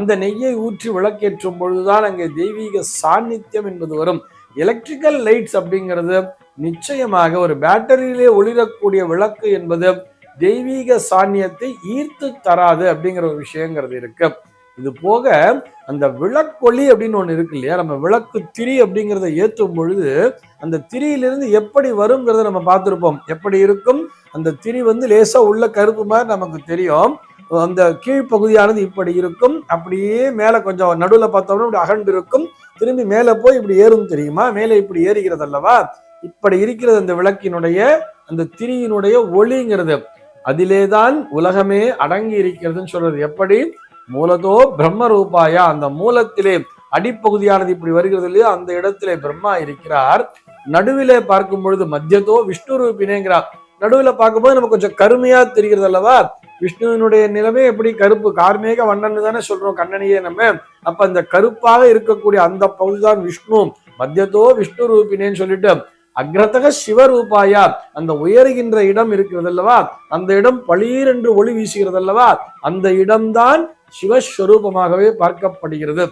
அந்த நெய்யை ஊற்றி விளக்கேற்றும் பொழுதுதான் அங்கே தெய்வீக சாநித்தியம் என்பது வரும். எலக்ட்ரிக்கல் லைட்ஸ் அப்படிங்கிறது நிச்சயமாக ஒரு பேட்டரியிலே ஒளிரக்கூடிய விளக்கு என்பது தெய்வீக சாநியத்தை ஈர்த்து தராது அப்படிங்கிற ஒரு விஷயங்கிறது இருக்கு. இது போக அந்த விளக்கொளி அப்படின்னு ஒண்ணு இருக்கு இல்லையா, நம்ம விளக்கு திரி அப்படிங்கிறத ஏற்றும் பொழுது அந்த திரியிலிருந்து எப்படி வருங்கிறத நம்ம பார்த்திருப்போம். எப்படி இருக்கும் அந்த திரி லேசா உள்ள கருப்பு மாதிரி நமக்கு தெரியும். அந்த கீழ்ப்பகுதியானது இப்படி இருக்கும், அப்படியே மேல கொஞ்சம் நடுவுல பார்த்தோம்னா இப்படி அகண்டு இருக்கும், திரும்பி மேல போய் இப்படி ஏறும் தெரியுமா, மேல இப்படி ஏறுகிறது அல்லவா, இப்படி இருக்கிறது அந்த விளக்கினுடைய அந்த திரியினுடைய ஒளிங்கிறது. அதிலேதான் உலகமே அடங்கி இருக்கிறதுன்னு சொல்றது. எப்படி மூலதோ பிரம்ம ரூபாயா, அந்த மூலத்திலே அடிப்பகுதியானது இப்படி வருகிறது இல்லையா, அந்த இடத்திலே பிரம்மா இருக்கிறார். நடுவிலே பார்க்கும் பொழுது மத்தியதோ விஷ்ணு ரூபினேங்கிறார். நடுவில் பார்க்கும்போது நமக்கு கொஞ்சம் கருமையா தெரிகிறது அல்லவா, விஷ்ணுவினுடைய நிலைமை எப்படி கருப்பு கார்மேக வண்ணன்னு தானே சொல்றோம் கண்ணனையே நம்ம. அப்ப அந்த கருப்பாக இருக்கக்கூடிய அந்த பகுதிதான் விஷ்ணு. மத்தியதோ விஷ்ணு ரூபினேன்னு சொல்லிட்டு அக்ரதக சிவரூபாயா, அந்த உயர்கின்ற இடம் இருக்கிறது அல்லவா, அந்த இடம் பளீரென்று ஒளி வீசுகிறது அல்லவா, அந்த இடம்தான் சிவஸ்வரூபமாகவே பார்க்கப்படுகிறது.